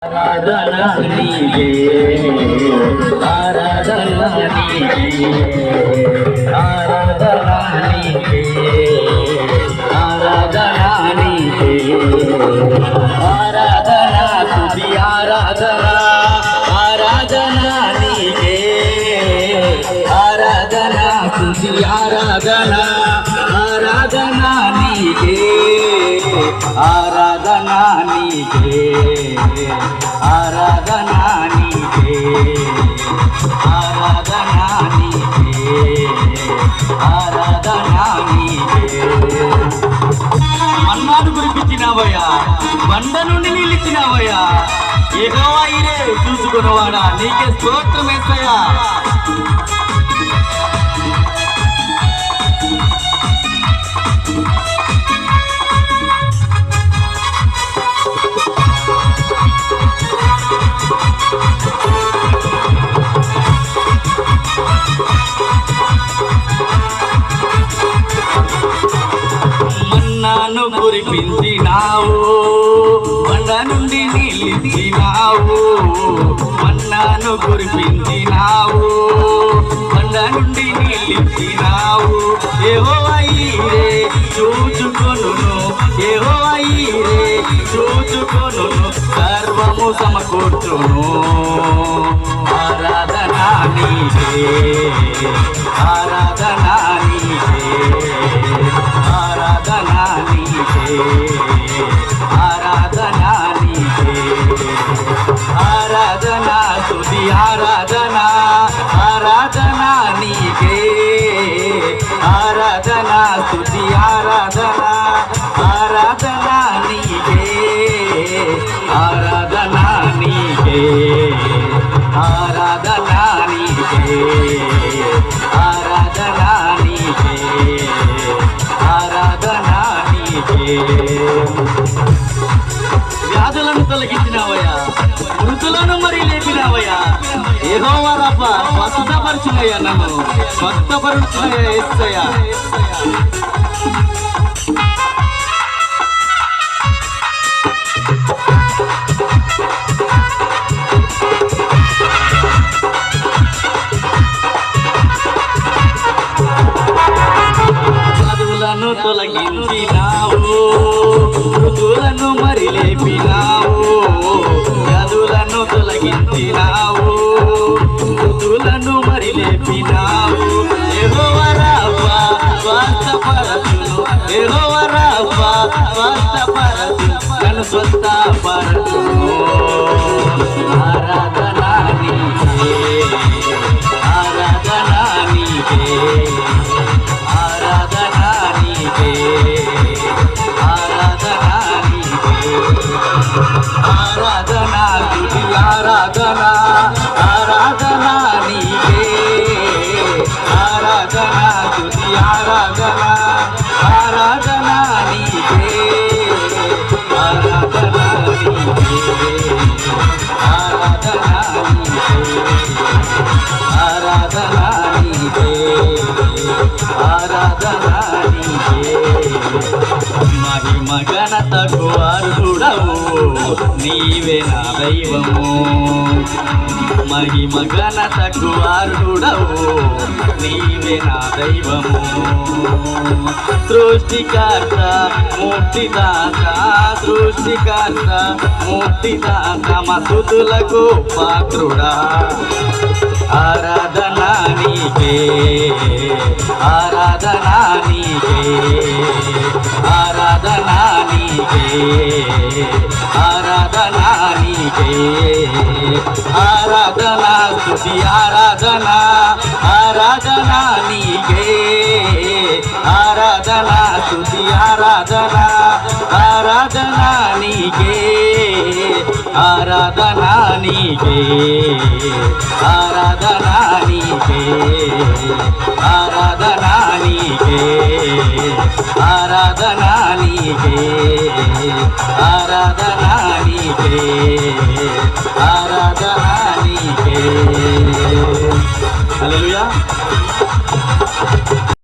ఆరాధనా నీకే ఆరాధనా నీకే ఆరాధనా నీకే ఆరాధనా నీకే ఆరాధనా స్తుతి ఆరాధనా ఆరాధనా నీకే ఆరాధనా స్తుతి ఆరాధనా ఆరాధనా నీకే ఆరాధనా నీకే ఆరాధనా నీకే ఆరాధనా నీకే ఆరాధనా నీకే మన్నాను కురిపించినావయ్యా, బండ నుండి నీళ్ళు ఇచ్చినావయ్యా. యెహోవా ఈరే చూసుకున్నవాడా, నీకే స్తోత్రం యేసయ్యా. మన్నాను కురిపించినావు, బండ నుండి నీళ్ళిచ్చినావు. మన్నాను కురిపించినావు, బండ నుండి నీళ్ళిచ్చినావు. యెహోవా ఈరే చూచుకొనును, యెహోవా ఈరే చూచుకొనును, సర్వము సమకూర్చును. ఆరాధనా నీకే ఆరాధనా నీకే ఆరాధనా నీకే ఆరాధనా నీకే ఆరాధనా స్తుతి ఆరాధనా ఆరాధనా నీకే ఆరాధనా స్తుతి ఆరాధనా ఆరాధనా నీకే ఆరాధనా నీకే ఆరాధనా నీకే ఆరాధనా నీకే ఆరాధనా నీకే. వ్యాధులను తొలగించినావయ్యా, మృతులను మరి లేపినావయ్యా. యెహోవా రబ్బా స్వస్థపరచునయ్యా, నన్ను స్వస్థపరచునయ్యా యేసయ్యా. వ్యాధులను తొలగించినావు, మృతులను మరి లేపినావు. వ్యాధులను తొలగించినావు, మృతులను మరి లేపినావు. యెహోవా రబ్బా స్వస్థపరచును, యెహోవా రబ్బా స్వస్థపరచును, నన్ను స్వస్థపరచును. ఆరాధనా నీకే ఆరాధనా నీకే ఆరాధనా నీకే ఆరాధనా నీకే ఆరాధనా స్తుతి ఆరాధనా ఆరాధనా నీకే ఆరాధనా స్తుతి ఆరాధనా ఆరాధనా నీకే ఆరాధనా నీకే ఆరాధనా నీకే ఆరాధనా నీకే ఆరాధనా నీకే. మహిమ ఘనతకు అర్హుడవు, నీవే నా దైవము. మహిమ ఘనతకు అర్హుడవు, నీవే నా దైవము. సృష్టికర్త ముక్తిదాత సృష్టికర్త ముక్తిదాత మస్తుతులకు పాత్రుడా. ఆరాధనా నీకే ఆరాధనా నీకే ఆరాధనా నీకే ఆరాధనా నీకే ఆరాధనా స్తుతి ఆరాధనా ఆరాధనా నీకే ఆరాధనా స్తుతి ఆరాధనా ఆరాధనా నీకే ఆరాధనా నీకే ఆరాధనా నీకే ఆరాధనా నీకే ఆరాధనా నీకే ఆరాధనా నీకే ఆరాధనా నీకే. హల్లెలూయా.